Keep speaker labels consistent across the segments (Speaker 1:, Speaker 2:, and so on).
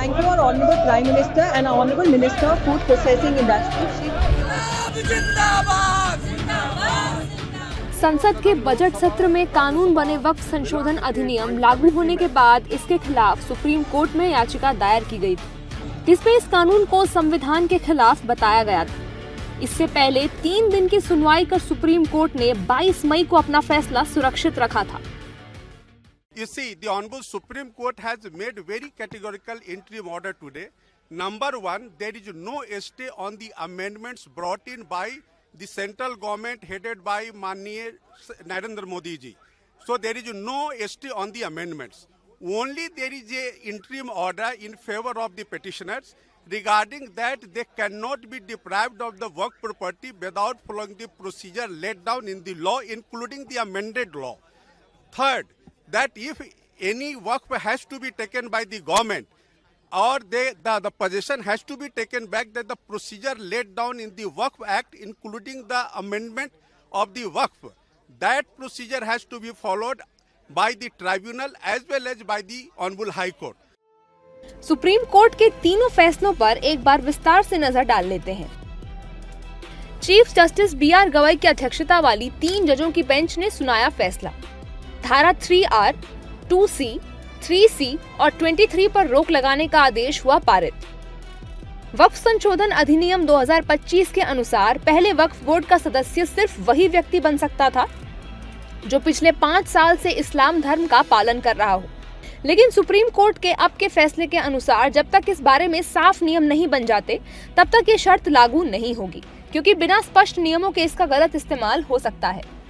Speaker 1: thank you our Honorable Prime Minister and our Honorable Minister of Food Processing Industry.
Speaker 2: संसद के budget सत्र में कानून बने वक्फ संशोधन अधिनियम लागू होने के बाद इसके खिलाफ सुप्रीम कोर्ट में याचिका दायर की गई थी, जिसमें इस कानून को संविधान के खिलाफ बताया गया था। इससे पहले 3 दिन की सुनवाई कर सुप्रीम कोर्ट ने 22 मई को अपना फैसला सुरक्षित रखा था।
Speaker 3: You see, the Honorable Supreme Court has made very categorical interim order today. Number one, there is no stay on the amendments brought in by the central government headed by Maniya Narendra Modi ji. So there is no stay on the amendments. Only there is a interim order in favor of the petitioners regarding that they cannot be deprived of the work property without following the procedure laid down in the law, including the amended law. Third, that if any work has to be taken by the government or the possession has to be taken back, that the procedure laid down in the Waqf Act, including the amendment of the Waqf, that procedure has to be followed by the tribunal as well as by the Honorable High Court.
Speaker 2: Supreme court के तीनों फैसलों पर एक बार विस्तार से नजर डाल लेते हैं। चीफ जस्टिस BR गवई की अध्यक्षता वाली 3 जजों की बेंच ने सुनाया फैसला। धारा 3R, 2C, 3C और 23 पर रोक लगाने का आदेश हुआ पारित। वक्फ संशोधन अधिनियम 2025 के अनुसार पहले वक्फ बोर्ड का सदस्य सिर्फ वही व्यक्ति बन सकता था जो पिछले 5 साल से इस्लाम धर्म का पालन कर रहा हो। लेकिन सुप्रीम कोर्ट के अब के फैसले के अनुसार जब तक इस बारे में साफ नियम नहीं बन जाते तब तक ये शर्त लागू नहीं होगी, क्योंकि बिना स्पष्ट नियमों के इसका गलत इस्तेमाल हो सकता है।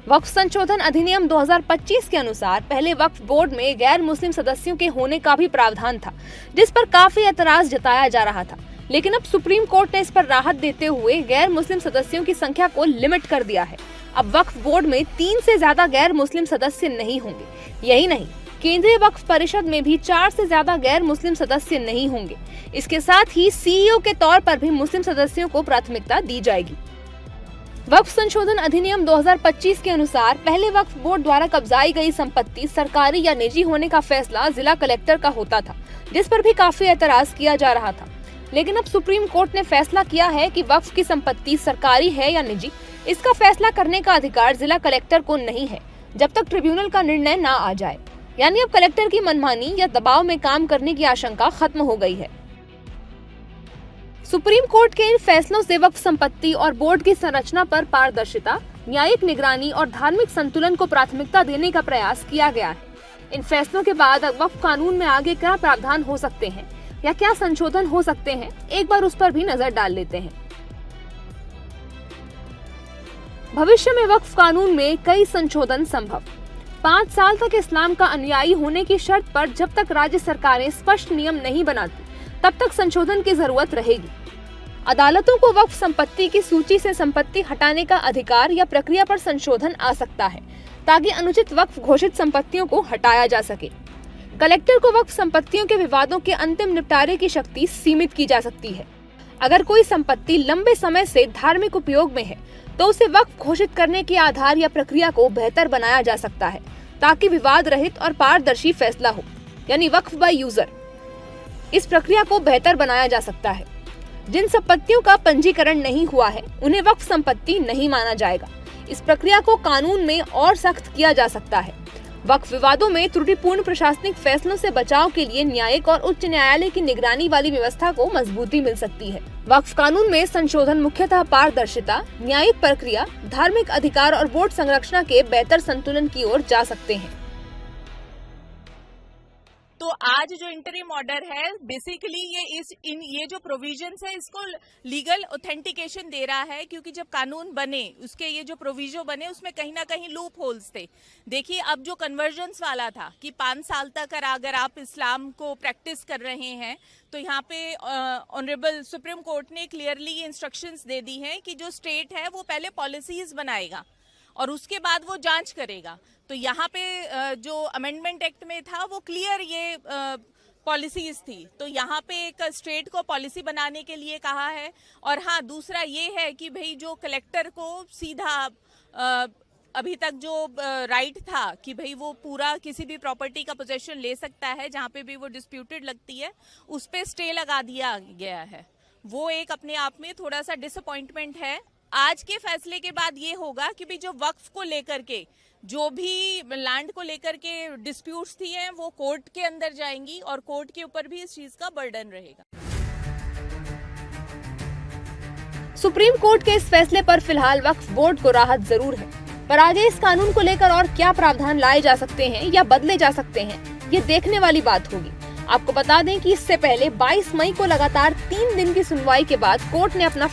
Speaker 2: वक्फ संशोधन अधिनियम 2025 के अनुसार पहले वक्फ बोर्ड में गैर मुस्लिम सदस्यों के होने का भी प्रावधान था, जिस पर काफी एतराज जताया जा रहा था। लेकिन अब सुप्रीम कोर्ट ने इस पर राहत देते हुए गैर मुस्लिम सदस्यों की संख्या को लिमिट कर दिया है। अब वक्फ बोर्ड में 3 से ज्यादा गैर मुस्लिम सदस्य नहीं होंगे। यही नहीं, केंद्रीय वक्फ परिषद में भी 4 से ज्यादा गैर मुस्लिम सदस्य नहीं होंगे। इसके साथ ही CEO के तौर पर भी मुस्लिम सदस्यों को प्राथमिकता दी जाएगी। वक्फ संशोधन अधिनियम 2025 के अनुसार पहले वक्फ बोर्ड द्वारा कब्जाई गई संपत्ति सरकारी या निजी होने का फैसला जिला कलेक्टर का होता था, जिस पर भी काफी एतराज किया जा रहा था। लेकिन अब सुप्रीम कोर्ट ने फैसला किया है कि वक्फ की संपत्ति सरकारी है या निजी, इसका फैसला करने का अधिकार जिला कलेक्टर को नहीं है जब तक ट्रिब्यूनल का निर्णय न आ जाए। यानी अब कलेक्टर की मनमानी या दबाव में काम करने की आशंका खत्म हो गई है। सुप्रीम कोर्ट के इन फैसलों से वक्फ संपत्ति और बोर्ड की संरचना पर पारदर्शिता, न्यायिक निगरानी और धार्मिक संतुलन को प्राथमिकता देने का प्रयास किया गया है। इन फैसलों के बाद अब वक्फ कानून में आगे क्या प्रावधान हो सकते हैं या क्या संशोधन हो सकते हैं, एक बार उस पर भी नजर डाल लेते हैं। भविष्य में वक्फ कानून में कई संशोधन संभव। 5 साल तक इस्लाम का अनुयायी होने की शर्त पर जब तक राज्य सरकारें स्पष्ट नियम नहीं बनाती तब तक संशोधन की जरूरत रहेगी। अदालतों को वक्फ संपत्ति की सूची से संपत्ति हटाने का अधिकार या प्रक्रिया पर संशोधन आ सकता है, ताकि अनुचित वक्फ घोषित संपत्तियों को हटाया जा सके। कलेक्टर को वक्फ संपत्तियों के विवादों के अंतिम निपटारे की शक्ति सीमित की जा सकती है। अगर कोई संपत्ति लंबे समय से धार्मिक उपयोग में है तो उसे वक्फ घोषित करने के आधार या प्रक्रिया को बेहतर बनाया जा सकता है, ताकि विवाद रहित और पारदर्शी फैसला हो, यानी वक्फ बाय यूजर। इस प्रक्रिया को बेहतर बनाया जा सकता है। जिन संपत्तियों का पंजीकरण नहीं हुआ है उन्हें वक्फ संपत्ति नहीं माना जाएगा। इस प्रक्रिया को कानून में और सख्त किया जा सकता है। वक्फ विवादों में त्रुटिपूर्ण प्रशासनिक फैसलों से बचाव के लिए न्यायिक और उच्च न्यायालय की निगरानी वाली व्यवस्था को मजबूती मिल सकती है। वक्फ कानून में संशोधन मुख्यतः पारदर्शिता, न्यायिक प्रक्रिया, धार्मिक अधिकार और बोर्ड संरचना के बेहतर संतुलन की ओर जा सकते हैं।
Speaker 4: तो आज जो इंटरिम ऑर्डर है बेसिकली ये जो प्रोविजंस है इसको लीगल ऑथेंटिकेशन दे रहा है, क्योंकि जब कानून बने उसके ये जो प्रोविजो बने उसमें कहीं ना कहीं लूप होल्स थे। देखिए, अब जो कन्वर्जेंस वाला था कि 5 साल तक अगर आप इस्लाम को प्रैक्टिस कर रहे हैं तो यहाँ पे ऑनरेबल सुप्रीम कोर्ट ने क्लियरली इंस्ट्रक्शंस दे दी हैं कि जो स्टेट है वो पहले पॉलिसीज बनाएगा और उसके बाद वो जांच करेगा। तो यहाँ पे जो अमेंडमेंट एक्ट में था वो क्लियर ये पॉलिसीज थी, तो यहाँ पे एक स्टेट को पॉलिसी बनाने के लिए कहा है। और हाँ, दूसरा ये है कि भाई जो कलेक्टर को सीधा अभी तक जो राइट था कि भाई वो पूरा किसी भी प्रॉपर्टी का पोजेशन ले सकता है जहाँ पे भी वो डिस्प्यूटेड लगती है, उस पे स्टे लगा दिया गया है। वो एक अपने आप में थोड़ा सा डिसअपॉइंटमेंट है। आज के फैसले के बाद ये होगा कि भी जो वक्फ को लेकर के, जो भी लैंड को लेकर के डिस्प्यूट्स थी हैं, वो कोर्ट के अंदर जाएंगी और कोर्ट के ऊपर भी इस चीज का बर्डन रहेगा।
Speaker 2: सुप्रीम कोर्ट के इस फैसले पर फिलहाल वक्फ बोर्ड को राहत जरूर है, पर आगे इस कानून को लेकर और क्या प्रावधान लाए जा सकते हैं या बदले जा सकते हैं, ये देखने वाली बात होगी। आपको बता दें कि इससे पहले 22 मई को लगातार 3 दिन की सुनवाई के बाद कोर्ट ने अपना